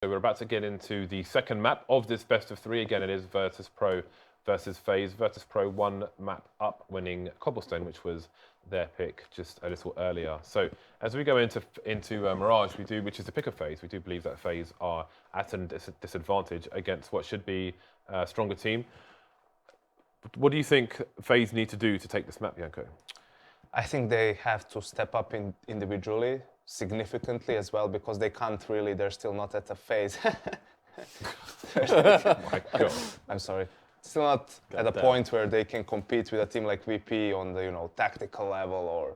So we're about to get into the second map of this best of 3. Again, it is VirtusPro versus FaZe. VirtusPro 1 map up, winning Cobblestone, which was their pick just a little earlier. So as we go into Mirage, which is the pick of FaZe, we do believe that FaZe are at a disadvantage against what should be a stronger team. What do you think FaZe need to do to take this map, Janko? I think they have to step up individually significantly as well, because they can't really, they're still not at a phase. Oh my God. I'm sorry. Still not at a point where they can compete with a team like VP on the tactical level or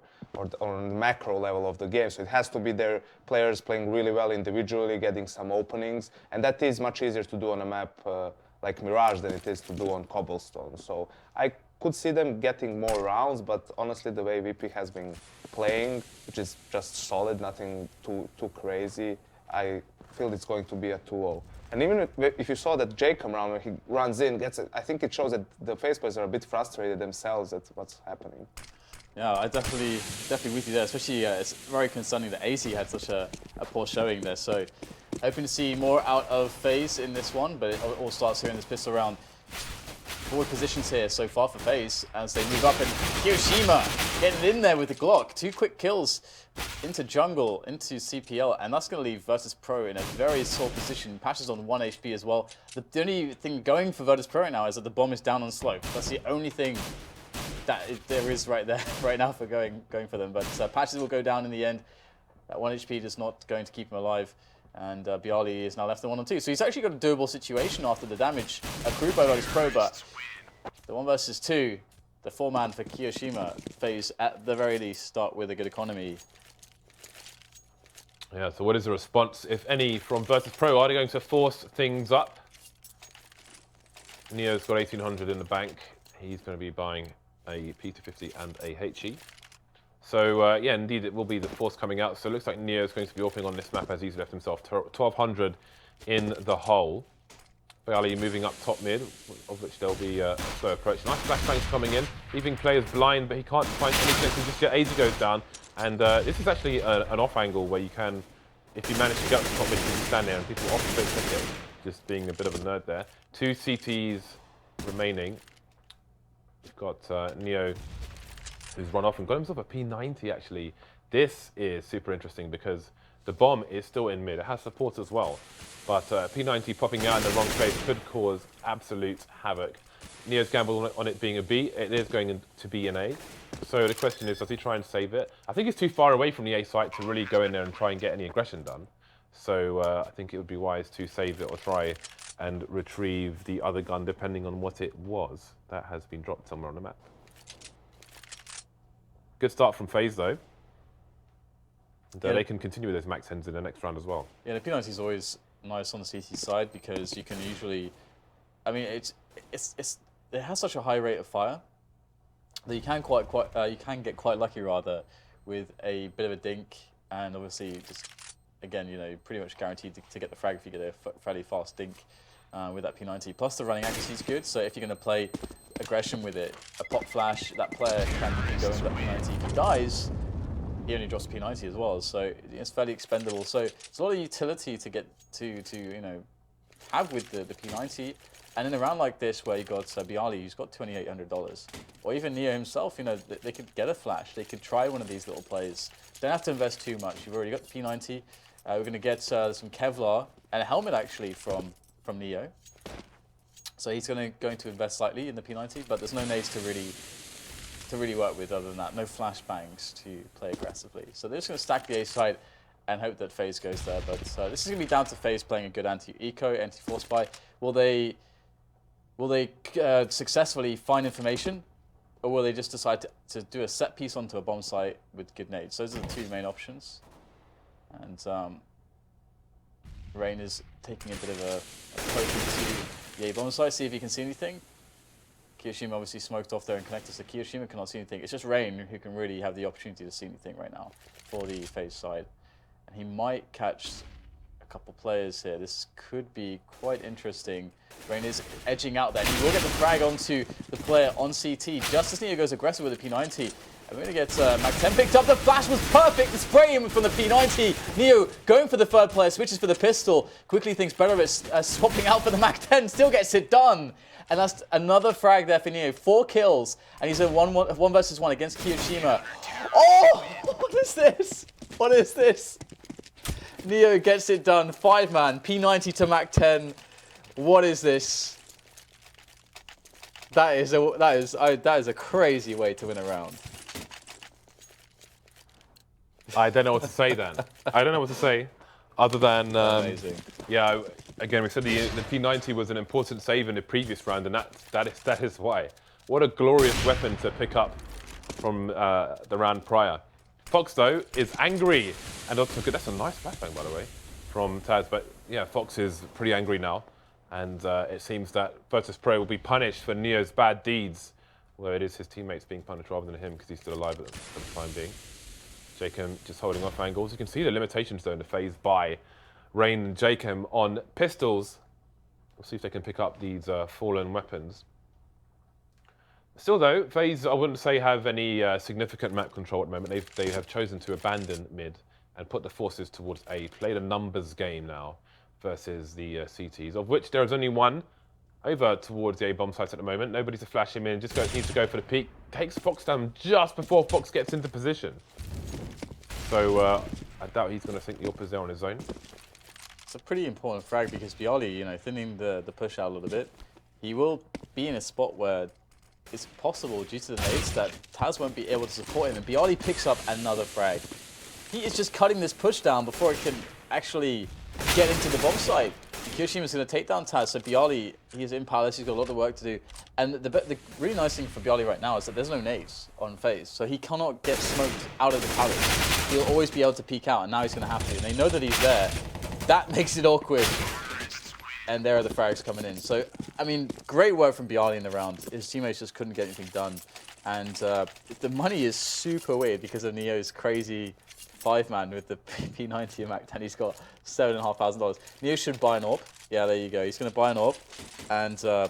on the macro level of the game. So it has to be their players playing really well individually, getting some openings, and that is much easier to do on a map like Mirage than it is to do on Cobblestone. So I could see them getting more rounds, but honestly, the way VP has been playing, which is just solid, nothing too crazy, I feel it's going to be a 2-0. And even if you saw that jkaem round where he runs in, gets it, I think it shows that the FaZe players are a bit frustrated themselves at what's happening. Yeah, I definitely with you there. Especially, it's very concerning that aizy had such a poor showing there. So, hoping to see more out of FaZe in this one, but it all starts here in this pistol round. Forward positions here so far for FaZe as they move up, and kioShiMa getting in there with the Glock. 2 quick kills into jungle, into CPL, and that's going to leave VirtusPro in a very sore position. Pacheco's on 1 HP as well. The only thing going for VirtusPro right now is that the bomb is down on slope. That's the only thing that there is right now for going for them. But Pacheco will go down in the end. That 1 HP is not going to keep him alive. And Byali is now left in 1-on-2. So he's actually got a doable situation after the damage accrued by VirtusPro, but the 1 versus 2, the 4-man for kioShiMa, FaZe at the very least start with a good economy. Yeah, so what is the response, if any, from VirtusPro? Are they going to force things up? Neo's got 1,800 in the bank. He's going to be buying a P250 and a HE. So, yeah, indeed, it will be the force coming out. So it looks like Neo is going to be opening on this map as he's left himself 1,200 in the hole. Byali moving up top mid, of which there'll be a slow approach. Nice flashbangs coming in, leaving players blind, but he can't find any connection just yet. aizy goes down. And this is actually an off angle where you can, if you manage to get up to top mid, you can stand there, and people often don't take it, just being a bit of a nerd there. 2 CTs remaining. We've got Neo, who's run off and got himself a P90 actually. This is super interesting because the bomb is still in mid. It has support as well. But P90 popping out in the wrong place could cause absolute havoc. Neo's gamble on it being a B. It is going to be an A. So the question is, does he try and save it? I think it's too far away from the A site to really go in there and try and get any aggression done. So I think it would be wise to save it or try and retrieve the other gun, depending on what it was that has been dropped somewhere on the map. Good start from FaZe though. And, they can continue with those max 10s in the next round as well. Yeah, the P90 is always nice on the CT side because you can usually, I mean, it has such a high rate of fire that you can get quite lucky rather with a bit of a dink, and obviously just again, pretty much guaranteed to get the frag if you get a fairly fast dink with that P90. Plus the running accuracy is good, so if you're going to play aggression with it, a pop flash, that player can go into that P90. If he dies, he only drops P90 as well, so it's fairly expendable. So it's a lot of utility to get to have with the P90. And in a round like this, where you got Byali, who's got $2,800, or even Neo himself, they could get a flash. They could try one of these little plays. Don't have to invest too much. You've already got the P90. We're going to get some Kevlar and a helmet actually from Neo. So he's going to invest slightly in the P90, but there's no nades to really work with other than that. No flashbangs to play aggressively. So they're just going to stack the A side and hope that FaZe goes there. But this is going to be down to FaZe playing a good anti-eco, anti-force buy. Will they successfully find information, or will they just decide to do a set piece onto a bomb site with good nades? Those are the 2 main options. And Rain is taking a bit of a poke into the A bomb site, see if he can see anything. kioShiMa obviously smoked off there and connected, so kioShiMa cannot see anything. It's just Rain who can really have the opportunity to see anything right now for the FaZe side. And he might catch a couple players here. This could be quite interesting. Rain is edging out there. He will get the frag onto the player on CT. Just as Neo goes aggressive with the P90. We're going to get Mac 10 picked up. The flash was perfect. The spray in from the P90. Neo going for the third player, switches for the pistol. Quickly thinks better of it, swapping out for the Mac 10. Still gets it done. And that's another frag there for Neo. 4 kills. And he's in 1 versus 1 against kioShiMa. Oh! What is this? What is this? Neo gets it done. 5-man. P90 to Mac 10. What is this? That is a crazy way to win a round. I don't know what to say then. I don't know what to say other than Amazing. Yeah. Again, we said the P90 was an important save in the previous round, and that is why. What a glorious weapon to pick up from the round prior. Fox though is angry, and also good. That's a nice flashbang, by the way, from TaZ. But yeah, Fox is pretty angry now, and it seems that VirtusPro will be punished for Neo's bad deeds, where it is his teammates being punished rather than him because he's still alive for the time being. jkaem just holding off angles. You can see the limitations though in the phase by Rain and jkaem on pistols. We'll see if they can pick up these fallen weapons. Still though, FaZe I wouldn't say have any significant map control at the moment. They have chosen to abandon mid and put the forces towards A. Play the numbers game now versus the CTs, of which there is only one over towards the A bomb sites at the moment. Nobody to flash him in, just needs to go for the peak. Takes Fox down just before Fox gets into position. So I doubt he's going to think the up is there on his own. It's a pretty important frag because byali, you know, thinning the push out a little bit, he will be in a spot where it's possible, due to the nades, that TaZ won't be able to support him, and byali picks up another frag. He is just cutting this push down before it can actually get into the bomb site. kioShiMa is going to take down TaZ, so byali, he's in Palace, he's got a lot of work to do. And the really nice thing for byali right now is that there's no nades on FaZe, so he cannot get smoked out of the Palace. He'll always be able to peek out, and now he's going to have to. And they know that he's there. That makes it awkward. And there are the frags coming in. So, I mean, great work from byali in the round. His teammates just couldn't get anything done. And the money is super weird because of Neo's crazy 5-man with the P90 and Mac 10. He's got $7,500. Neo should buy an AWP. Yeah, there you go. He's going to buy an AWP. And,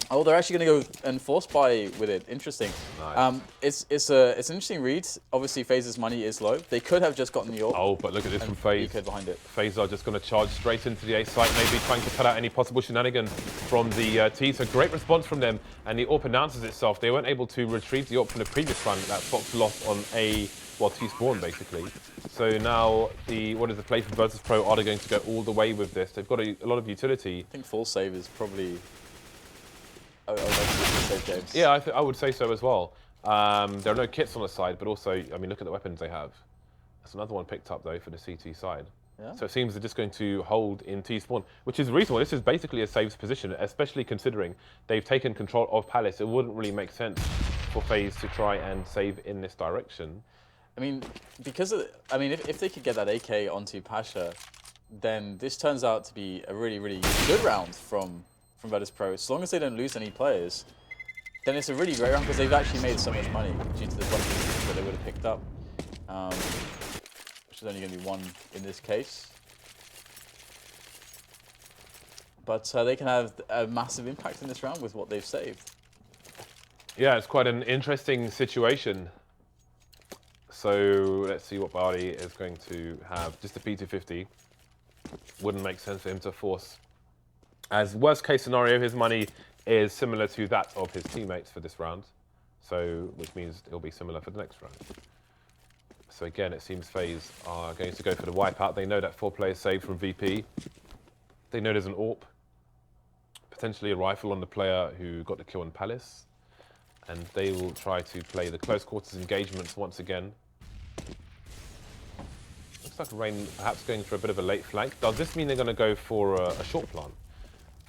oh, they're actually going to go and force buy with it. Interesting. Nice. It's an interesting read. Obviously, FaZe's money is low. They could have just gotten the AWP. Oh, but look at this from FaZe. Behind it. FaZe are just going to charge straight into the A site, maybe trying to cut out any possible shenanigans from the T. So great response from them, and the AWP announces itself. They weren't able to retrieve the AWP from the previous run that Fox lost on A, well, T spawn basically. So now the play for VirtusPro? Are they going to go all the way with this? They've got a lot of utility. I think full save is probably. James. Yeah, I would say so as well. There are no kits on the side, but also, I mean, look at the weapons they have. That's another one picked up, though, for the CT side. Yeah. So it seems they're just going to hold in T-spawn, which is reasonable. This is basically a safe position, especially considering they've taken control of Palace. It wouldn't really make sense for FaZe to try and save in this direction. I mean, because of, I mean, if they could get that AK onto Pasha, then this turns out to be a really, really good round from VirtusPro. As long as they don't lose any players, then it's a really great round because they've actually made so much money due to the bonuses that they would have picked up, which is only going to be 1 in this case. But they can have a massive impact in this round with what they've saved. Yeah, it's quite an interesting situation. So let's see what byali is going to have. Just a P250. Wouldn't make sense for him to force. As worst case scenario, his money is similar to that of his teammates for this round. So, which means it'll be similar for the next round. So again, it seems FaZe are going to go for the wipeout. They know that 4 players saved from VP. They know there's an AWP. Potentially a rifle on the player who got the kill in Palace. And they will try to play the close quarters engagements once again. Looks like Rain perhaps going for a bit of a late flank. Does this mean they're going to go for a short plant?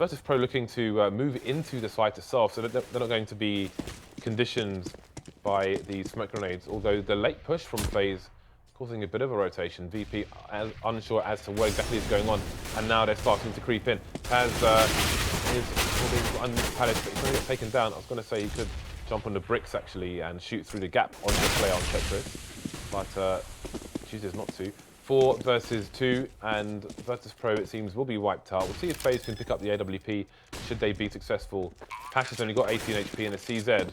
VirtusPro looking to move into the site itself, so they're not going to be conditioned by the smoke grenades, although the late push from FaZe causing a bit of a rotation. VP unsure as to what exactly is going on, and now they're starting to creep in. TaZ is under Palace, but he's going to get taken down. I was going to say he could jump on the bricks actually and shoot through the gap on the player on Tetris, but chooses not to. 4 versus 2, and VirtusPro, it seems, will be wiped out. We'll see if FaZe can pick up the AWP should they be successful. Pacheco's only got 18 HP and a CZ.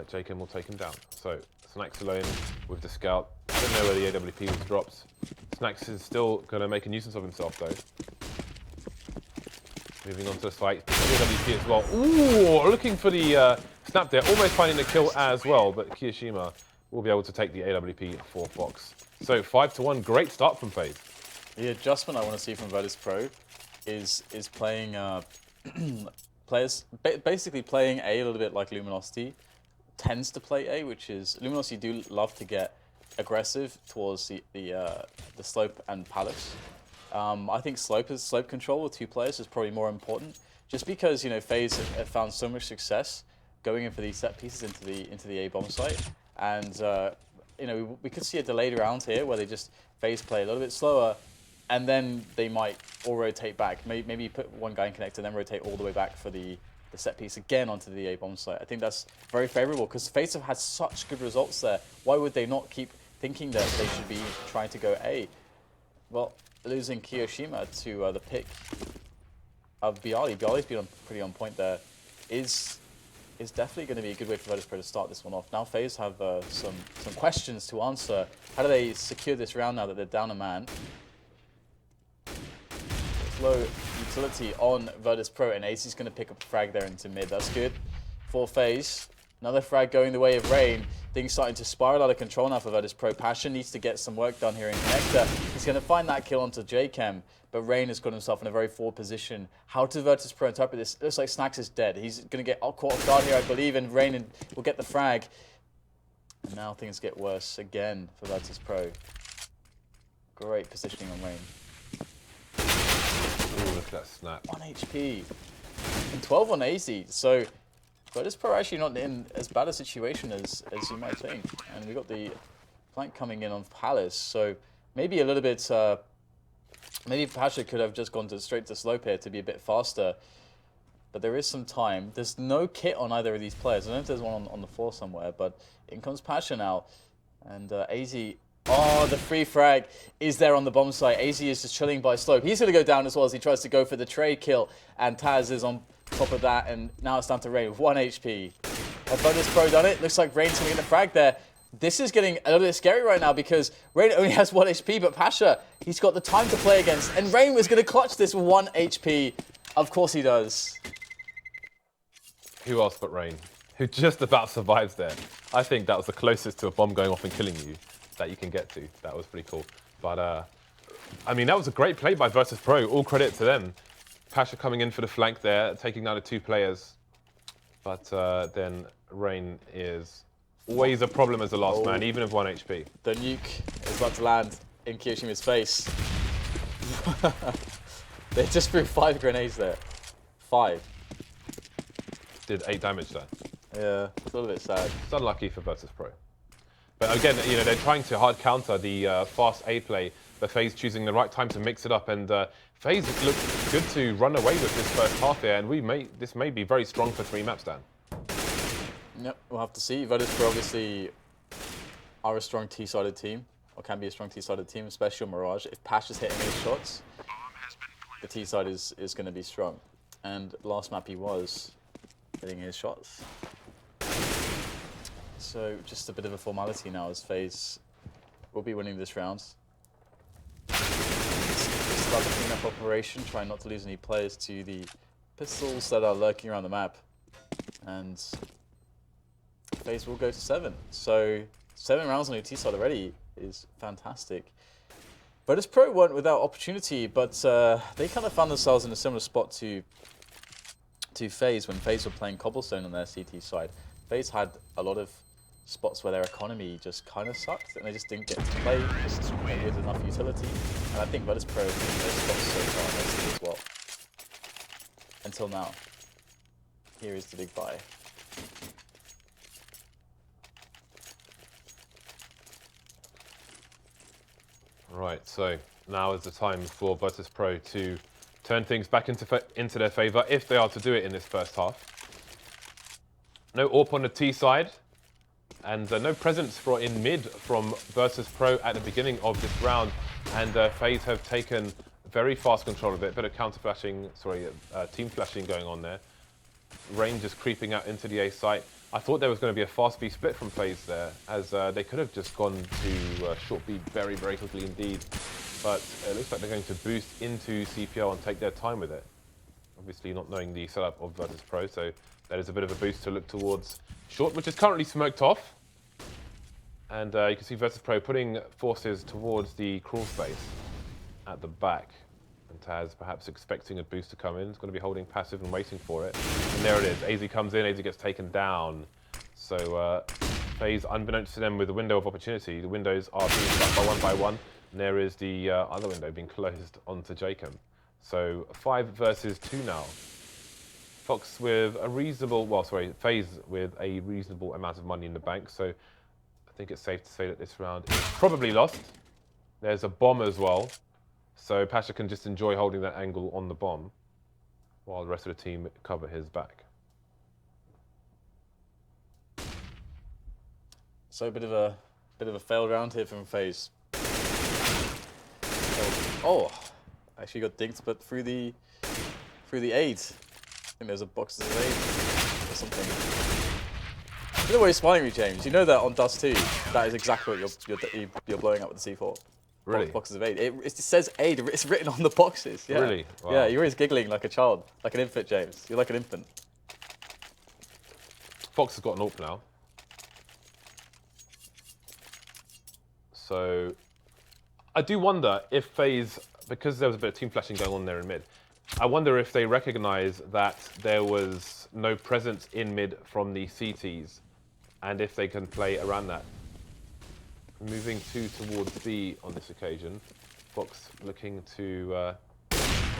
jkaem will take him down. So Snax alone with the scout. I don't know where the AWP was dropped. Snax is still going to make a nuisance of himself though. Moving on to the site, AWP as well. Ooh, looking for the snap there, almost finding the kill as well, but kioShiMa will be able to take the AWP for Fox. So 5-1, great start from FaZe. The adjustment I want to see from VirtusPro is playing players basically playing A little bit like Luminosity tends to play A, which is Luminosity do love to get aggressive towards the slope and palace. I think slope control with 2 players is probably more important, just because FaZe have found so much success going in for these set pieces into the A bomb site, and we could see a delayed round here where they just FaZe play a little bit slower, and then they might all rotate back. Maybe put one guy in connector, then rotate all the way back for the set piece again onto the A bomb site. I think that's very favorable because FaZe have had such good results there. Why would they not keep thinking that they should be trying to go A? Well, losing kioShiMa to the pick of Bieli. Bieli's been pretty on point there. Is definitely going to be a good way for VirtusPro to start this one off. Now FaZe have some questions to answer. How do they secure this round now that they're down a man? Low utility on VirtusPro, and aizy's going to pick up a frag there into mid. That's good for FaZe. Another frag going the way of Rain. Things starting to spiral out of control now for VirtusPro. pasha needs to get some work done here in connector. He's going to find that kill onto jkaem, but Rain has got himself in a very forward position. How does VirtusPro interpret this? It looks like Snax is dead. He's going to get caught off guard here, I believe, and Rain will get the frag. And now things get worse again for VirtusPro. Great positioning on Rain. Ooh, look at that snap. 1 HP and 12 on aizy. So VirtusPro actually not in as bad a situation as you might think. And we got the flank coming in on Palace. So maybe a little bit, maybe Pacheco could have just gone straight to slope here to be a bit faster. But there is some time. There's no kit on either of these players. I don't know if there's one on the floor somewhere, but in comes Pacheco now. And aizy, oh, the free frag is there on the bomb site. aizy is just chilling by slope. He's going to go down as well as he tries to go for the trade kill. And TaZ is on top of that, and now it's down to Rain with 1 HP. Has VirtusPro done it? Looks like Rain's going to get the frag there. This is getting a little bit scary right now because Rain only has 1 HP, but Pacheco, he's got the time to play against. And Rain was going to clutch this with 1 HP. Of course he does. Who else but Rain? Who just about survives there. I think that was the closest to a bomb going off and killing you that you can get to. That was pretty cool. But, I mean, that was a great play by VirtusPro. All credit to them. Pacheco coming in for the flank there, taking down the 2 players. But then Rain is always a problem as the last man, even with 1 HP. The nuke is about to land in kioShiMa's face. They just threw 5 grenades there. 5. Did 8 damage there. Yeah, it's a little bit sad. It's unlucky for VirtusPro. But again, they're trying to hard counter the fast A play, but FaZe choosing the right time to mix it up. And FaZe looks good to run away with this first half here, and this may be very strong for 3 maps, Dan. Yep, we'll have to see. VirtusPro obviously are a strong T-sided team, or can be a strong T-sided team, especially on Mirage. If Pacheco's hitting his shots, the T-side is going to be strong. And last map he was hitting his shots. So just a bit of a formality now as FaZe will be winning this round. Start the cleanup operation, trying not to lose any players to the pistols that are lurking around the map. And FaZe will go to 7. So 7 rounds on your T-side already is fantastic. VirtusPro weren't without opportunity, but they kind of found themselves in a similar spot to FaZe when FaZe were playing Cobblestone on their CT side. FaZe had a lot of spots where their economy just kind of sucked and they just didn't get to play just with enough utility. And I think VirtusPro have been those spots so far nicely as well. Until now. Here is the big buy. Right, so now is the time for VirtusPro to turn things back into their favor if they are to do it in this first half. No AWP on the T side, and no presence in mid from VirtusPro at the beginning of this round. And FaZe have taken very fast control of it. Bit of counter flashing, team flashing going on there. Rain just creeping out into the A site. I thought there was going to be a fast B split from FaZe there, as they could have just gone to short B very, very quickly indeed. But it looks like they're going to boost into CPL and take their time with it. Obviously not knowing the setup of VirtusPro, so that is a bit of a boost to look towards short, which is currently smoked off. And you can see VirtusPro putting forces towards the crawl space at the back. And TaZ perhaps expecting a boost to come in. It's going to be holding passive and waiting for it. And there it is. aizy comes in, aizy gets taken down. So FaZe, unbeknownst to them with a window of opportunity, the windows are being shut by one. And there is the other window being closed onto jkaem. So 5 versus 2 now. Fox with a reasonable, well, sorry, FaZe with a reasonable amount of money in the bank. So I think it's safe to say that this round is probably lost. There's a bomb as well. So Pacheco can just enjoy holding that angle on the bomb while the rest of the team cover his back. So a bit of a fail round here from FaZe. Oh, actually got dinked, but through the aid. I think there's a box of aid or something. You know what he's smiling at, James? You know that on Dust 2, that is exactly what you're blowing up with the C4. Really? Boxes of aid. It says aid. It's written on the boxes. Yeah. Really? Wow. Yeah, you're always giggling like a child, like an infant, James. You're like an infant. Fox has got an AWP now. So I do wonder if FaZe, because there was a bit of team flashing going on there in mid, I wonder if they recognize that there was no presence in mid from the CTs and if they can play around that. Moving 2 towards B on this occasion. Fox looking to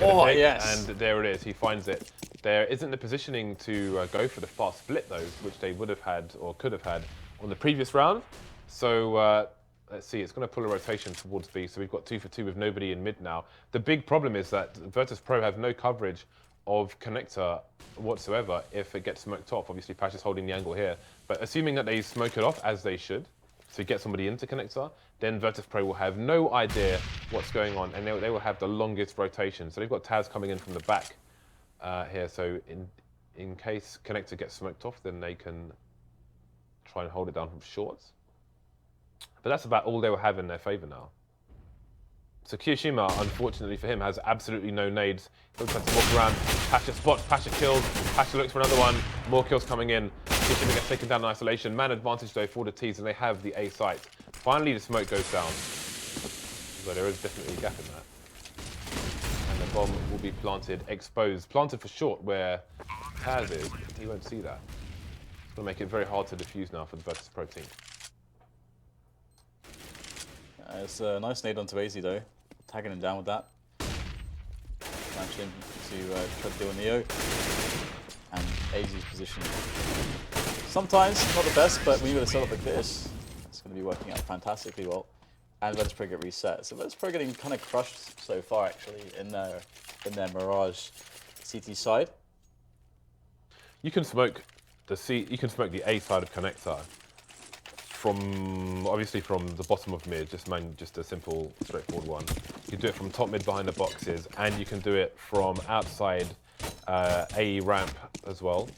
oh, yes. And there it is, he finds it. There isn't the positioning to go for the fast split though, which they would have had or could have had on the previous round. So let's see, it's going to pull a rotation towards B. So we've got 2 for 2 with nobody in mid now. The big problem is that VirtusPro have no coverage of connector whatsoever if it gets smoked off. Obviously, Pash is holding the angle here. But assuming that they smoke it off, as they should, to get somebody into connector, then VirtusPro will have no idea what's going on, and they will have the longest rotation. So they've got TaZ coming in from the back here. So in case connector gets smoked off, then they can try and hold it down from shorts. But that's about all they will have in their favor now. So kioShiMa, unfortunately for him, has absolutely no nades. He'll try to walk around. Pasha spots, Pasha kills. Pasha looks for another one. More kills coming in. kioShiMa gets taken down in isolation. Man advantage though for the T's, and they have the A site. Finally, the smoke goes down. But there is definitely a gap in that. And the bomb will be planted, exposed. Planted for short, where TaZ is. He won't see that. It's going to make it very hard to defuse now for the VirtusPro team. It's a nice nade onto aizy though, tagging him down with that. Launch him to try to deal with Neo. And aizy's position. Sometimes not the best, but when you got a setup like this, it's going to be working out fantastically well. And VirtusPro get reset. So VirtusPro getting kind of crushed so far actually in their Mirage CT side. You can smoke the A side of connector from obviously from the bottom of mid, just a simple, straightforward one. You can do it from top mid behind the boxes, and you can do it from outside A ramp as well.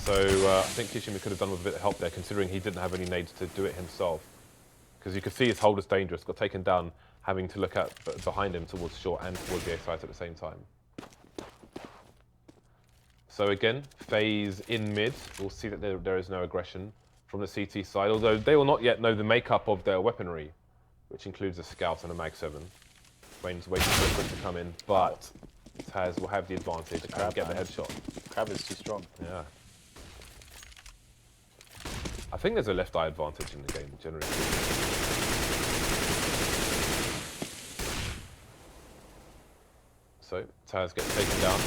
So I think kioShiMa could have done with a bit of help there, considering he didn't have any nades to do it himself. Because you could see his hold is dangerous, got taken down, having to look at behind him towards short and towards the A side at the same time. So again, FaZe in mid. We'll see that there is no aggression from the CT side, although they will not yet know the makeup of their weaponry, which includes a Scout and a Mag 7. Wayne's waiting for a quick to come in, but TaZ will have the advantage and get the headshot. Crab is too strong. Yeah. I think there's a left eye advantage in the game, generally. So TaZ gets taken down.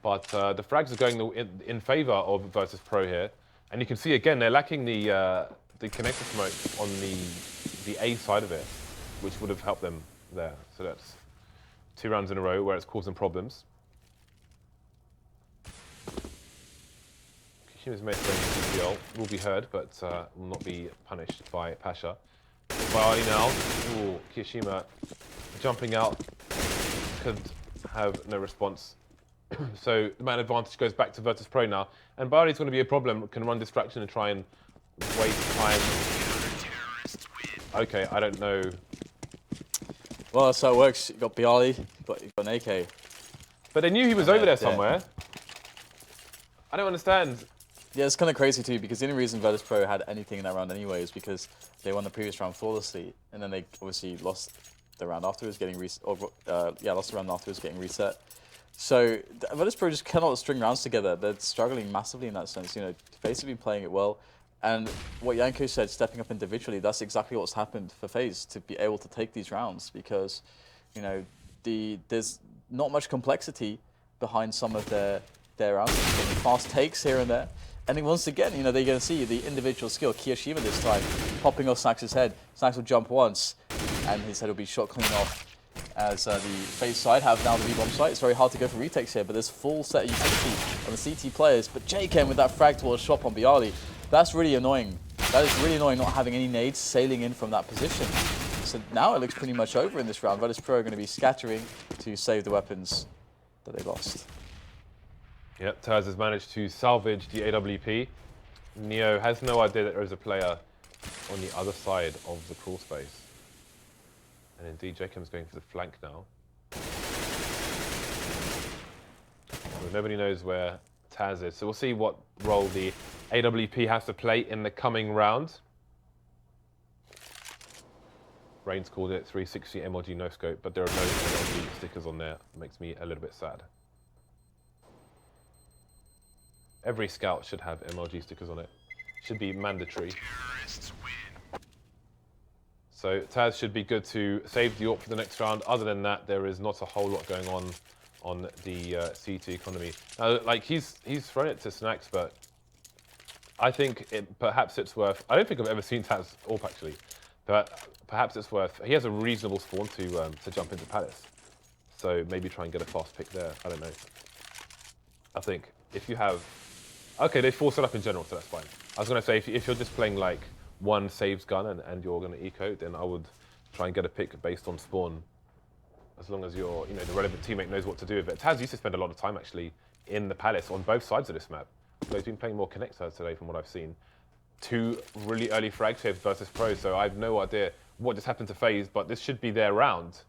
But the frags are going in favor of VirtusPro here. And you can see again, they're lacking the connector smoke on the A side of it, which would have helped them there. So that's 2 rounds in a row where it's causing problems. kioShiMa's made for CPL will be heard, but will not be punished by Pasha. Byali now. Ooh, kioShiMa jumping out. Could have no response. So the man advantage goes back to VirtusPro now. And byali's going to be a problem, can run distraction and try and waste time. Okay, I don't know. Well, that's how it works. You got byali, you've got an AK. But they knew he was over there somewhere. I don't understand. Yeah, it's kind of crazy too, because the only reason VirtusPro had anything in that round anyway is because they won the previous round flawlessly, and then they obviously lost the round afterwards, getting reset. Lost the round afterwards, getting reset. So VirtusPro just cannot string rounds together. They're struggling massively in that sense. You know, FaZe have been playing it well, and what Janko said, stepping up individually, that's exactly what's happened for FaZe to be able to take these rounds, because, you know, there's not much complexity behind some of their rounds. Getting fast takes here and there. And then once again, you know, they're going to see the individual skill. kioShiMa this time, popping off Snax's head. Snax will jump once, and his head will be shot clean off. As the FaZe side have now the V-bomb site. It's very hard to go for retakes here, but there's full set of utility on the CT players. But jkaem with that frag towards shot on byali, that's really annoying. That is really annoying, not having any nades sailing in from that position. So now it looks pretty much over in this round. VirtusPro are going to be scattering to save the weapons that they lost. Yep, TaZ has managed to salvage the AWP. Neo has no idea that there is a player on the other side of the crawl space. And indeed, jkaem's going for the flank now. So nobody knows where TaZ is, so we'll see what role the AWP has to play in the coming round. Rain's called it 360 MLG no scope, but there are no MLG stickers on there. It makes me a little bit sad. Every scout should have MLG stickers on it. Should be mandatory. So TaZ should be good to save the AWP for the next round. Other than that, there is not a whole lot going on the CT economy. Like he's thrown it to Snax, but I think perhaps it's worth. I don't think I've ever seen TaZ AWP actually, but perhaps it's worth. He has a reasonable spawn to jump into Palace, so maybe try and get a fast pick there. I don't know. I think if you have, okay, they force it up in general, so that's fine. I was gonna say if you're just playing like one saves gun and you're going to eco, then I would try and get a pick based on spawn, as long as your the relevant teammate knows what to do with it. TaZ used to spend a lot of time actually in the Palace on both sides of this map. So he's been playing more connectors today from what I've seen. 2 really early frag saves VirtusPro, so I have no idea what just happened to FaZe, but this should be their round,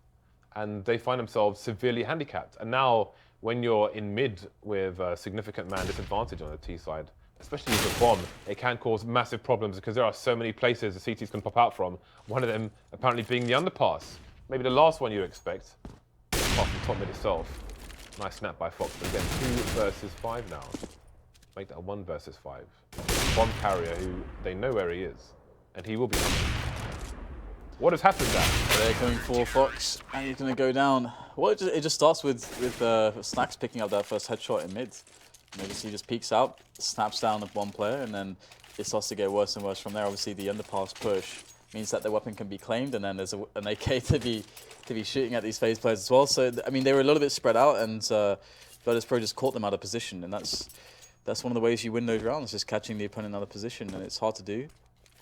and they find themselves severely handicapped. And now when you're in mid with a significant man disadvantage on the T side, especially with a bomb, it can cause massive problems because there are so many places the CTs can pop out from. One of them apparently being the underpass. Maybe the last one you'd expect, apart from top mid itself. Nice snap by Fox, but again, 2 versus 5 now. Make that a 1 versus 5. Bomb carrier who they know where he is, and he will be coming. What has happened there? They're coming for Fox, and he's going to go down. Well, it just starts with Snax picking up that first headshot in mid. Notice he just peeks out, snaps down at one player, and then it starts to get worse and worse from there. Obviously, the underpass push means that their weapon can be claimed, and then there's an AK to be shooting at these FaZe players as well. So, I mean, they were a little bit spread out, and VirtusPro just caught them out of position, and that's one of the ways you win those rounds, just catching the opponent out of position, and it's hard to do.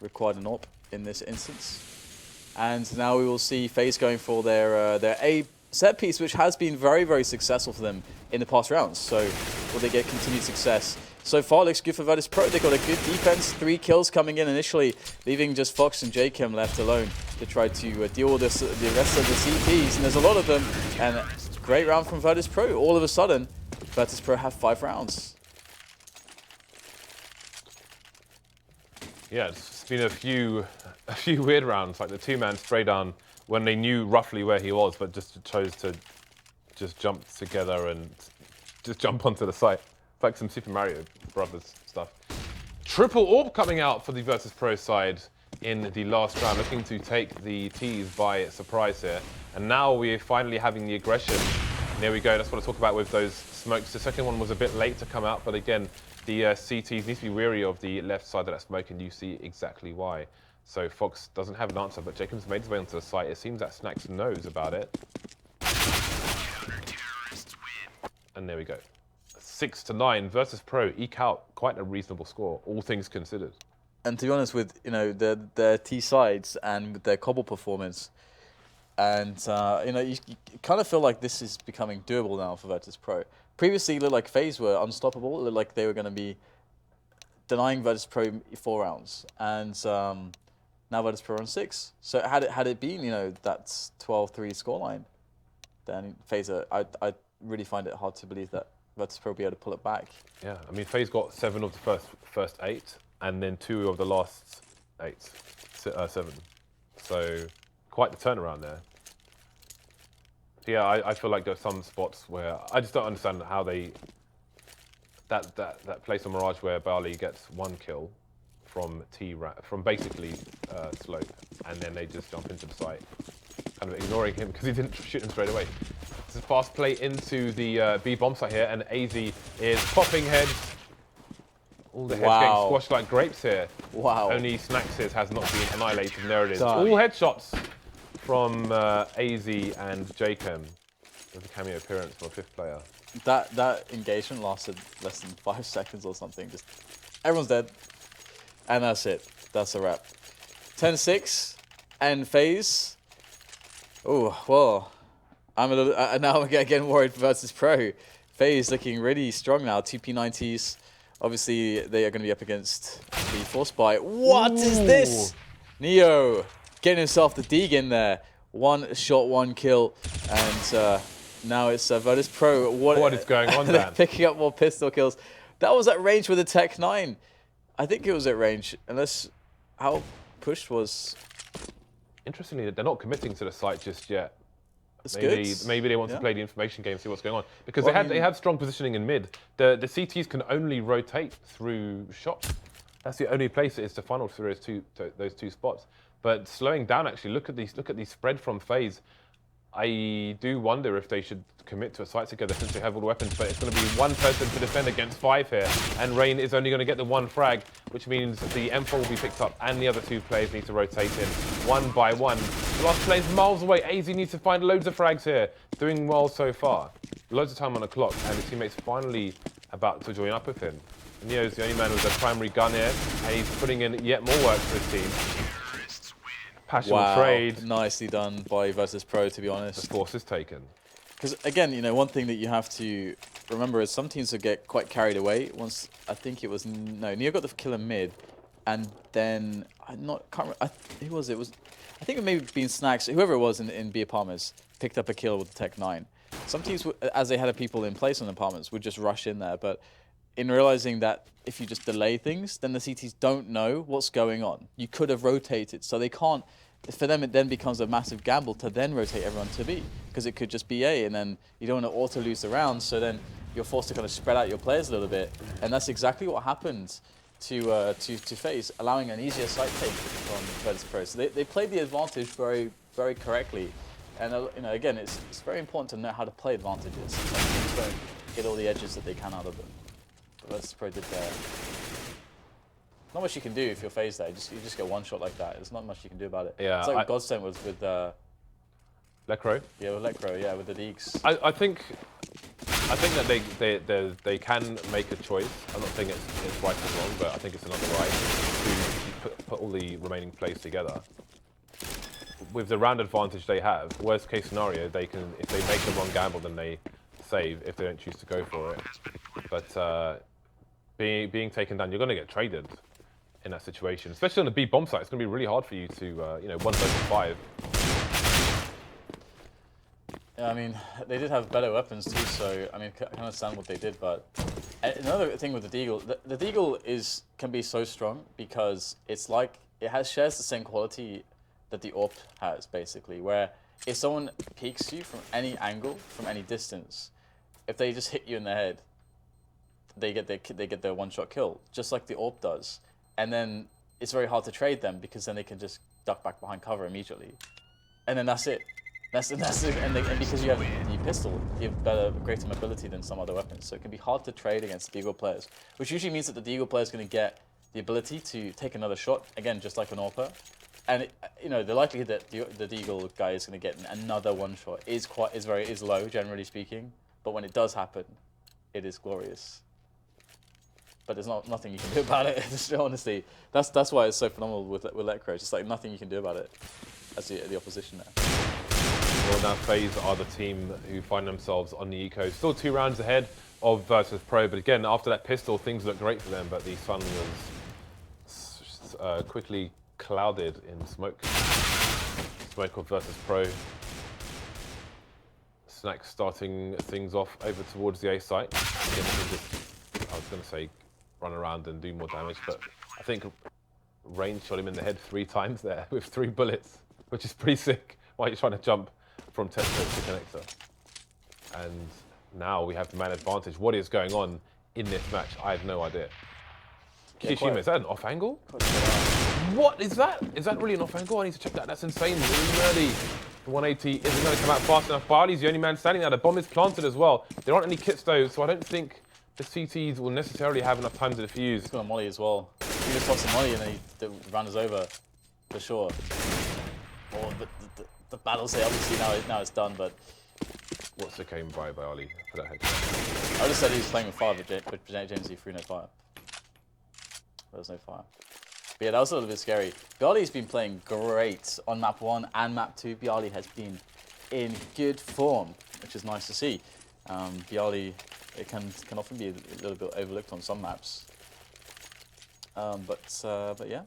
Required an AWP in this instance. And now we will see FaZe going for their A set piece, which has been very, very successful for them in the past rounds. So will they get continued success? So far, it looks good for VirtusPro. They got a good defense, 3 kills coming in initially, leaving just Fox and jkaem left alone to try to deal with the rest of the CTs. And there's a lot of them, and great round from VirtusPro. All of a sudden, VirtusPro have 5 rounds. Yeah, it's been a few weird rounds, like the 2-man spray down when they knew roughly where he was, but just chose to just jump together and just jump onto the site. It's like some Super Mario Brothers stuff. Triple AWP coming out for the VirtusPro side in the last round, looking to take the T's by surprise here. And now we're finally having the aggression. And there we go, that's what I talk about with those smokes. The second one was a bit late to come out, but again, the CTs need to be wary of the left side of that smoke, and you see exactly why. So Fox doesn't have an answer, but jkaem's made his way onto the site. It seems that Snax knows about it. And there we go. 6-9 VirtusPro eke out quite a reasonable score, all things considered. And to be honest, with their T sides and with their cobble performance, And you know, you kind of feel like this is becoming doable now for VirtusPro. Previously, it looked like FaZe were unstoppable. It looked like they were going to be denying VirtusPro 4 rounds, and now VirtusPro on 6. So had it been, you know, that 12-3 scoreline, then FaZe, I really find it hard to believe that VirtusPro will be able to pull it back. Yeah, I mean, FaZe got 7 of the first 8, and then 2 of the last 7. So quite the turnaround there. So yeah, I feel like there's some spots where I just don't understand how they that place on Mirage where byali gets 1 kill from from basically slope, and then they just jump into the site, kind of ignoring him because he didn't shoot him straight away. It's a fast play into the B bomb site here, and aizy is popping heads. All the heads getting squashed like grapes here. Wow. Only Snax has not been annihilated, and there it is. Done. All headshots from aizy and jkaem with a cameo appearance from a 5th player. That engagement lasted less than 5 seconds or something. Just everyone's dead, and that's it. That's a wrap. 10-6, and FaZe. Oh well, I'm a little now I'm getting worried for VirtusPro. FaZe looking really strong now. 2 P90s. Obviously, they are going to be up against the Force Buy. What is this? NEO getting himself the dig in there. 1 shot, 1 kill, and now it's VirtusPro. What is going on there? Picking up more pistol kills. That was at range with a Tech 9. I think it was at range, unless how push was. Interestingly, they're not committing to the site just yet. It's Maybe they want to play the information game, see what's going on, because they have strong positioning in mid. The CTs can only rotate through shot. That's the only place it is to funnel through those two spots. But slowing down, actually, look at these spread from FaZe. I do wonder if they should commit to a site together since they have all the weapons, but it's going to be 1 person to defend against 5 here, and Rain is only going to get the 1 frag, which means the M4 will be picked up, and the other 2 players need to rotate in 1 by 1. The last player's miles away. aizy needs to find loads of frags here, doing well so far. Loads of time on the clock, and his teammates finally about to join up with him. Neo's the only man with a primary gun here, and he's putting in yet more work for his team. Passionate trade. Nicely done by VirtusPro, to be honest. The force is taken. Because again, you know, one thing that you have to remember is some teams will get quite carried away. Once I think it was NEO got the kill in mid, and then who was it? I think it may have been Snax. Whoever it was in B apartments picked up a kill with the Tech 9. Some teams, as they had people in place on apartments, would just rush in there, but in realizing that if you just delay things, then the CTs don't know what's going on. You could have rotated, so they can't. For them, it then becomes a massive gamble to then rotate everyone to B, because it could just be A, and then you don't want to auto lose the round, so then you're forced to kind of spread out your players a little bit, and that's exactly what happened to FaZe, allowing an easier site take from VirtusPro. So they played the advantage very, very correctly, and you know, again, it's very important to know how to play advantages. Some teams don't get all the edges that they can out of them. VirtusPro did there. Not much you can do if you're FaZe there. You just get 1 shot like that. There's not much you can do about it. Yeah, it's like Godsend was with Lekro. Yeah, with Lekro. Yeah, with the Deeks. I think that they can make a choice. I'm not saying it's right or wrong, but I think it's another right to put all the remaining plays together. With the round advantage they have, worst case scenario, they can, if they make the wrong gamble, then they save if they don't choose to go for it. But being taken down, you're going to get traded in that situation, especially on the B bomb site. It's going to be really hard for you to, 1 versus 5. Yeah, I mean, they did have better weapons too, so I mean, I can understand what they did. But another thing with the Deagle, the Deagle can be so strong because it's like shares the same quality that the AWP has, basically. Where if someone peeks you from any angle, from any distance, if they just hit you in the head, they get their 1-shot kill, just like the AWP does. And then it's very hard to trade them because then they can just duck back behind cover immediately, and then that's it. That's it. And because you have the pistol, you have greater mobility than some other weapons, so it can be hard to trade against the Deagle players, which usually means that the Deagle player is going to get the ability to take another shot, again, just like an AWPer. And the likelihood that the Deagle guy is going to get another 1-shot is low, generally speaking. But when it does happen, it is glorious. But there's nothing you can do about it. Honestly, that's why it's so phenomenal with Lekro. It's just like nothing you can do about it as the opposition there. Well, now FaZe are the team who find themselves on the eco. Still 2 rounds ahead of VirtusPro, but again, after that pistol, things look great for them, but the sun was quickly clouded in smoke. Smoke of VirtusPro. Snax starting things off over towards the A site. Again, I was going to say run around and do more damage, but I think Rain shot him in the head 3 times there with 3 bullets, which is pretty sick while you're trying to jump from Tesco to connector. And now we have the man advantage. What is going on in this match? I have no idea. kioShiMa, is that an off angle? What is that? Is that really an off angle? I need to check that. That's insane. Really nerdy. The 180 isn't going to come out fast enough. byali's the only man standing there. The bomb is planted as well. There aren't any kits though, so I don't think the CTs will necessarily have enough time to defuse. He's got a molly as well. He just tossed a molly and then the round is over, for sure. Oh, the battle's here. Obviously now it's done, but What's the game by byali for that headshot? I just said he was playing with fire, but James threw no fire. There was no fire. But yeah, that was a little bit scary. byali's been playing great on map 1 and map 2. byali has been in good form, which is nice to see. byali, it can often be a little bit overlooked on some maps. But yeah,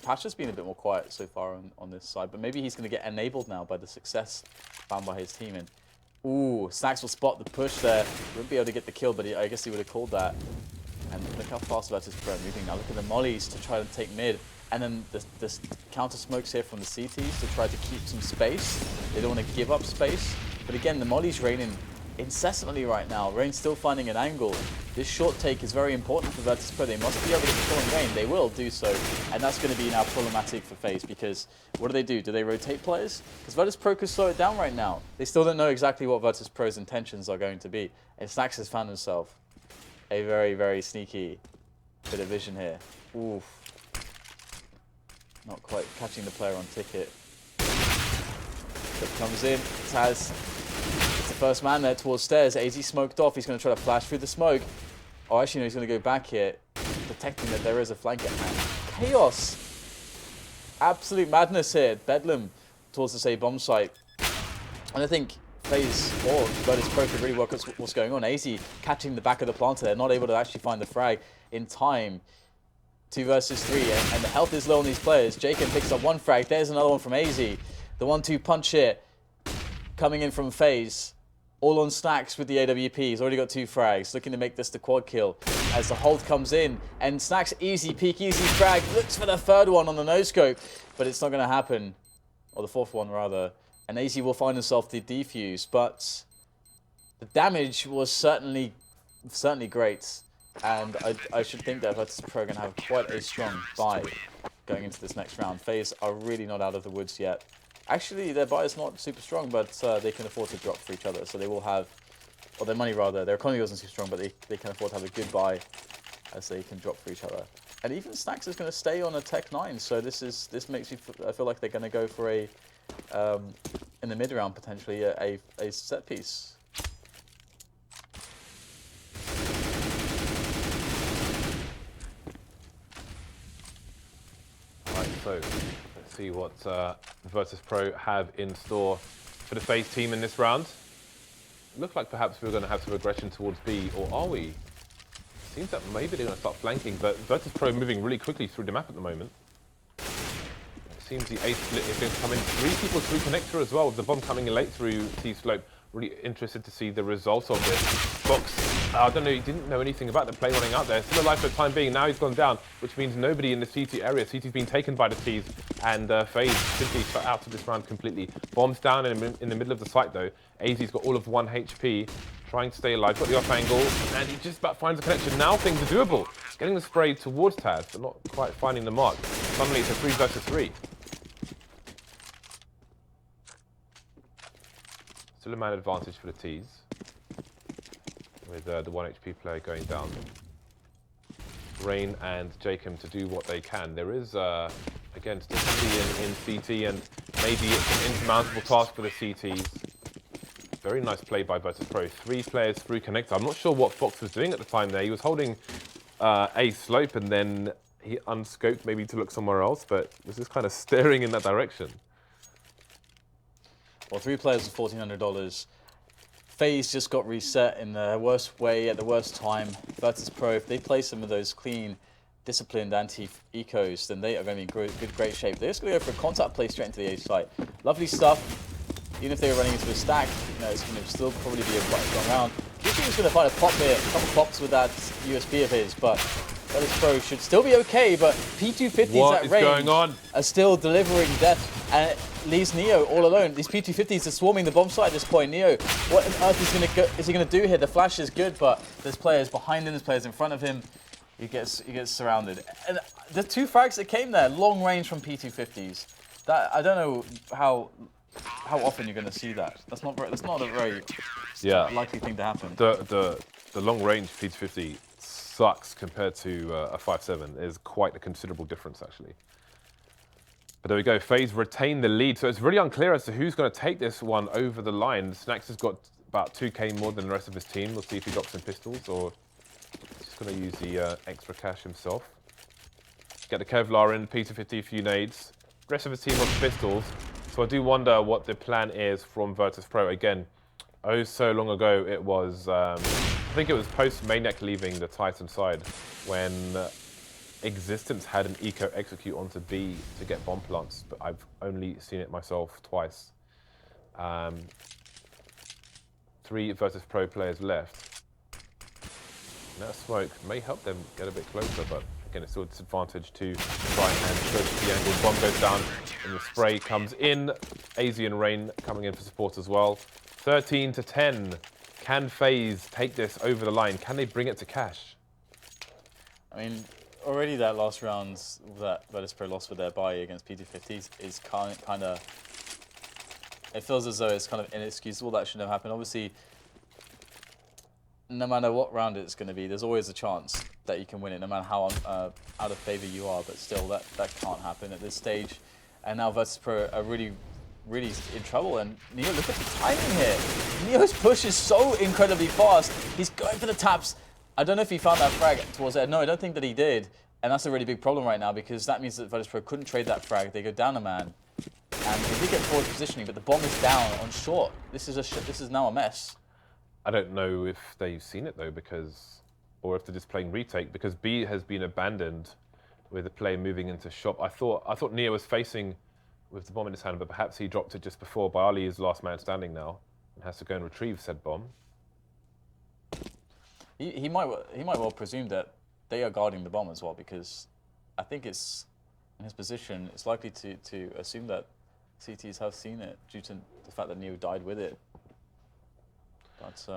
Pacheco's been a bit more quiet so far on this side, but maybe he's going to get enabled now by the success found by his team. And ooh, Snax will spot the push there. Wouldn't be able to get the kill, but I guess he would have called that. And look how fast VirtusPro moving now. Look at the mollies to try to take mid. And then the counter smokes here from the CTs to try to keep some space. They don't want to give up space. But again, the mollies raining incessantly right now. Rain's still finding an angle. This short take is very important for VirtusPro. They must be able to control Rain. They will do so. And that's going to be now problematic for FaZe because what do? Do they rotate players? Because VirtusPro could slow it down right now. They still don't know exactly what VirtusPro's intentions are going to be. And Snax has found himself a very, very sneaky bit of vision here. Oof. Not quite catching the player on ticket. But comes in. TaZ. It's the first man there towards stairs. aizy smoked off. He's going to try to flash through the smoke. Oh, actually, no, he's going to go back here, detecting that there is a flanker. And chaos. Absolute madness here. Bedlam towards the bomb site. And I think FaZe or VirtusPro could really work out what's going on. aizy catching the back of the planter there, not able to actually find the frag in time. 2 versus 3, and the health is low on these players. jkaem picks up 1 frag. There's another one from aizy. The 1-2 punch here coming in from FaZe. All on Snax with the AWP. He's already got 2 frags. Looking to make this the quad kill as the hold comes in. And Snax easy peek, easy frag. Looks for the 3rd one on the no-scope, but it's not going to happen. Or the 4th one, rather. And aizy will find himself the defuse, but the damage was certainly great. And I should think that VirtusPro are going to have quite a strong buy going into this next round. FaZe are really not out of the woods yet. Actually, their buy is not super strong, but they can afford to drop for each other. So they will have, or their money rather, their economy wasn't too strong, but they can afford to have a good buy as they can drop for each other. And even Snax is going to stay on a Tech 9, so this makes me feel like they're going to go for a, in the mid round potentially, a set piece. Right, so let's see what VirtusPro have in store for the FaZe team in this round. Looked like perhaps we were going to have some aggression towards B, or are we? Seems that maybe they're going to start flanking, but VirtusPro moving really quickly through the map at the moment. It seems the A split is going to come in. 3 people through connector as well, with the bomb coming in late through T-slope. Really interested to see the results of this. Fox, I don't know, he didn't know anything about the play running out there. Still alive for the time being. Now he's gone down, which means nobody in the CT area. CT's been taken by the T's, and FaZe simply shut out of this round completely. Bombs down in the middle of the site though. aizy's got all of 1 HP, trying to stay alive. Got the off angle, and he just about finds a connection. Now things are doable. Getting the spray towards TaZ, but not quite finding the mark. Suddenly it's a 3 versus 3. Still a man advantage for the T's, with the 1 HP player going down. Rain and jkaem to do what they can. There is, again, still somebody in CT, and maybe it's an insurmountable task for the CTs. Very nice play by VirtusPro. 3 players through connector. I'm not sure what Fox was doing at the time there. He was holding a slope, and then he unscoped maybe to look somewhere else, but was just kind of staring in that direction. Well, 3 players with $1,400. FaZe just got reset in the worst way at the worst time. VirtusPro, if they play some of those clean, disciplined anti-ecos, then they are going to be in great shape. They're just going to go for a contact play straight into the A site. Lovely stuff. Even if they were running into a stack, you know, it's going to still probably be a quite strong round. kioShiMa's going to find a pop here, a couple pops with that USB of his, but VirtusPro should still be okay, but P250s at range are still delivering death, and it leaves NEO all alone. These P250s are swarming the bomb site at this point. NEO, what on earth is he going to do here? The flash is good, but there's players behind him, there's players in front of him. He gets surrounded. And the 2 frags that came there, long range from P250s. That I don't know how often you're going to see that. That's not a very likely thing to happen. The long range P250 sucks compared to a 5.7. There's quite a considerable difference actually. But there we go. FaZe retain the lead, so it's really unclear as to who's going to take this one over the line. Snax has got about 2k more than the rest of his team. We'll see if he drops some pistols or just going to use the extra cash himself. Get the Kevlar in, P250, a few nades. The rest of his team wants pistols. So I do wonder what the plan is from VirtusPro. Again, oh so long ago it was, I think it was post-Maniac leaving the Titan side when Existence had an eco execute onto B to get bomb plants, but I've only seen it myself twice. 3 VirtusPro players left. That smoke may help them get a bit closer, but again, it's still a disadvantage to try and push the angle. Bomb goes down and the spray comes in. aizy and Rain coming in for support as well. 13-10. Can FaZe take this over the line? Can they bring it to cash? I mean, already that last round that VirtusPro lost with their bye against P250s is kind of... It feels as though it's kind of inexcusable. That shouldn't have happened. Obviously, no matter what round it's going to be, there's always a chance that you can win it, no matter how out of favor you are. But still, that can't happen at this stage. And now VirtusPro are really in trouble. And NEO, look at the timing here. NEO's push is so incredibly fast. He's going for the taps. I don't know if he found that frag towards there. No, I don't think that he did. And that's a really big problem right now, because that means that VirtusPro couldn't trade that frag. They go down a man. And they did get forward positioning, but the bomb is down on short. This is now a mess. I don't know if they've seen it though, or if they're just playing retake, because B has been abandoned with the play moving into shop. I thought NEO was facing with the bomb in his hand, but perhaps he dropped it just before. byali is last man standing now and has to go and retrieve said bomb. He might well presume that they are guarding the bomb as well, because I think it's in his position. It's likely to assume that CTs have seen it due to the fact that NEO died with it. But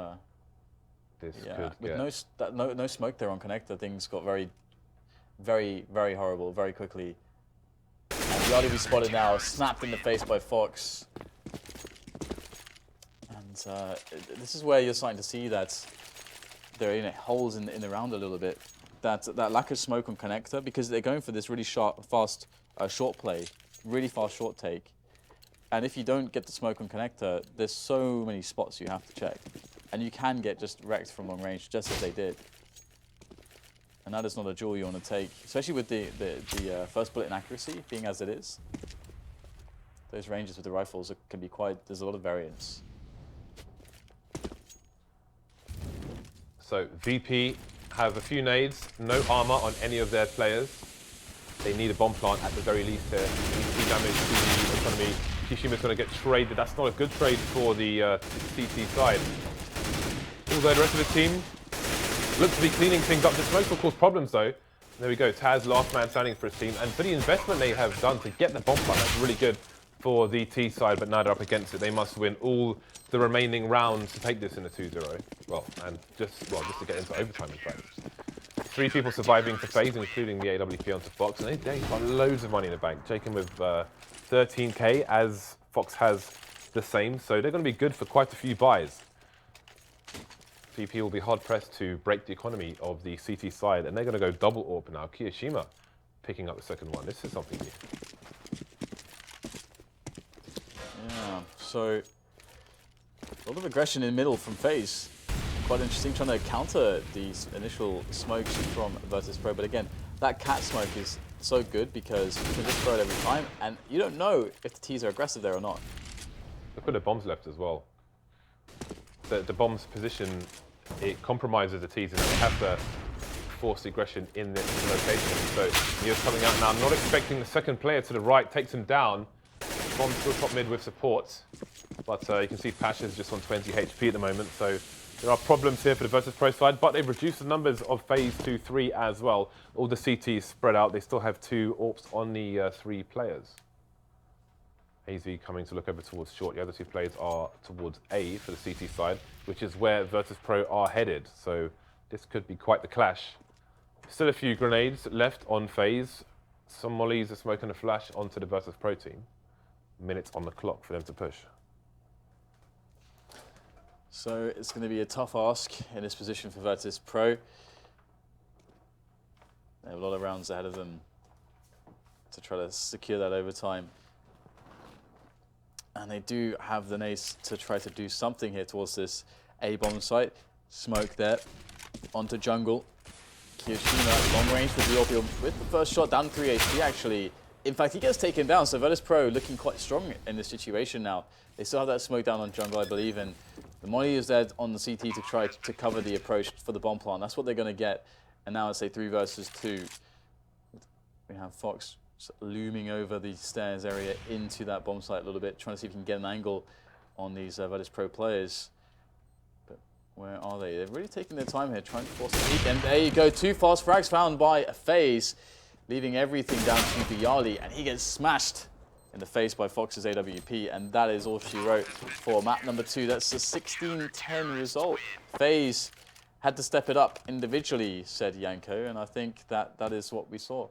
with no smoke there on connector, things got very horrible very quickly. And byali we spotted now, snapped in the face by Fox. And this is where you're starting to see that there are holes in the round a little bit. That lack of smoke on connector, because they're going for this really fast short play, really fast short take. And if you don't get the smoke on connector, there's so many spots you have to check. And you can get just wrecked from long range, just as they did. And that is not a jewel you want to take, especially with the first bullet inaccuracy being as it is. Those ranges with the rifles can be there's a lot of variance. So VP have a few nades, no armor on any of their players. They need a bomb plant at the very least here. See damage to the economy. kioShiMa's going to get traded. That's not a good trade for the CT side. Although the rest of the team looks to be cleaning things up. The smoke will cause problems though. There we go, TaZ, last man standing for his team. And for the investment they have done to get the bomb plant, that's really good for the T side, but now they're up against it. They must win all the remaining rounds to take this in a 2-0. Well, just to get into overtime in fact. 3 people surviving for FaZe, including the AWP onto Fox, and they've got loads of money in the bank. Jacob with 13k, as Fox has the same, so they're going to be good for quite a few buys. VP will be hard-pressed to break the economy of the CT side, and they're going to go double AWP now. kioShiMa picking up the second one. This is something new. Yeah, so a lot of aggression in the middle from FaZe. Quite interesting, trying to counter these initial smokes from VirtusPro. But again, that cat smoke is so good because you can just throw it every time, and you don't know if the T's are aggressive there or not. Look at the bombs left as well. The bomb's position, it compromises the T's, and they have to force the aggression in this location. So Neo's coming out now, not expecting the second player to the right, takes him down. Bomb still top mid with support, but you can see Pacheco's just on 20 HP at the moment, so there are problems here for the VirtusPro side, but they've reduced the numbers of phase 2-3 as well. All the CTs spread out, they still have 2 AWPs on the 3 players. aizy coming to look over towards short. The other 2 players are towards A for the CT side, which is where VirtusPro are headed, so this could be quite the clash. Still a few grenades left on phase. Some mollies, a smoke and a flash onto the VirtusPro team. Minutes on the clock for them to push. So it's going to be a tough ask in this position for VirtusPro. They have a lot of rounds ahead of them to try to secure that overtime. And they do have the nades to try to do something here towards this A bomb site. Smoke there onto jungle. kioShiMa, long range with the Orbial with the first shot, down 3 HP actually. In fact, he gets taken down, so VirtusPro looking quite strong in this situation now. They still have that smoke down on jungle, I believe, and the molly is there on the CT to try to cover the approach for the bomb plant. That's what they're going to get. And now it's a 3 versus 2. We have Fox looming over the stairs area into that bomb site a little bit, trying to see if he can get an angle on these VirtusPro players. But where are they? They're really taking their time here, trying to force a peek. And there you go, 2 fast frags found by FaZe, leaving everything down to Byali, and he gets smashed in the face by Fox's AWP, and that is all she wrote for map number 2. That's a 16-10 result. FaZe had to step it up individually, said Janko, and I think that is what we saw.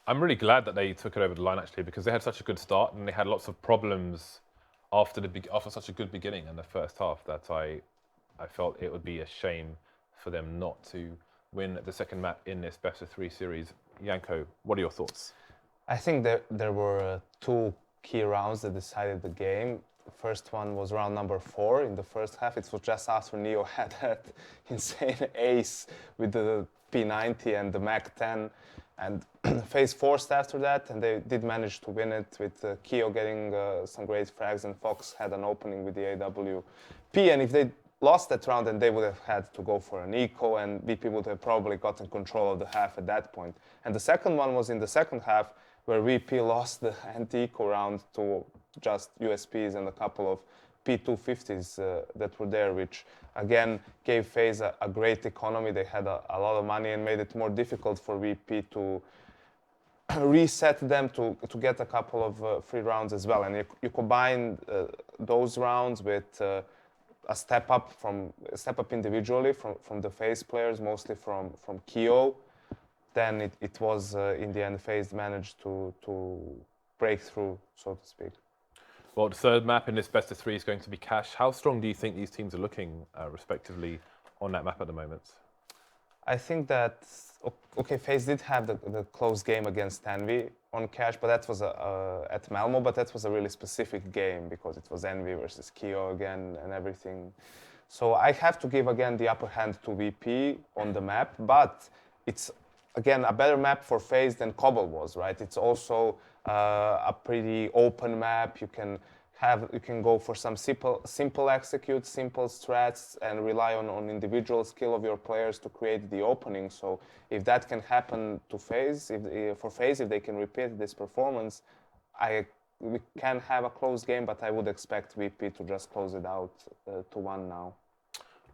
I'm really glad that they took it over the line, actually, because they had such a good start and they had lots of problems after such a good beginning in the first half that I felt it would be a shame for them not to win the second map in this best of 3 series. Janko, what are your thoughts? I think there were 2 key rounds that decided the game. The first one was round number 4 in the first half. It was just after Neo had that insane ace with the P90 and the Mac-10. And FaZe forced after that, and they did manage to win it with Keo getting some great frags, and Fox had an opening with the AWP. And if they lost that round, then they would have had to go for an eco, and VP would have probably gotten control of the half at that point. And the second one was in the second half, where VP lost the anti-eco round to just USPs and a couple of P250s that were there, which again gave FaZe a great economy. They had a lot of money and made it more difficult for VP to reset them to get a couple of free rounds as well. And you combine those rounds with a step up individually from the FaZe players, mostly from Keo. Then it was in the end FaZe managed to break through, so to speak. Well, the third map in this best of 3 is going to be Cash. How strong do you think these teams are looking, respectively, on that map at the moment? I think that, okay, FaZe did have the close game against Envy on Cash, but that was at Malmo, but that was a really specific game because it was Envy versus Keo again and everything. So I have to give again the upper hand to VP on the map, but it's again a better map for FaZe than Cobble was, right? It's also a pretty open map. You can go for some simple executes, simple strats, and rely on individual skill of your players to create the opening. So if that can happen to FaZe, for FaZe, if they can repeat this performance, we can have a close game, but I would expect VP to just close it out to 1 now.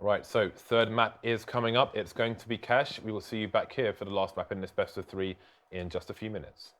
Right, so third map is coming up. It's going to be Cash. We will see you back here for the last map in this best of 3 in just a few minutes.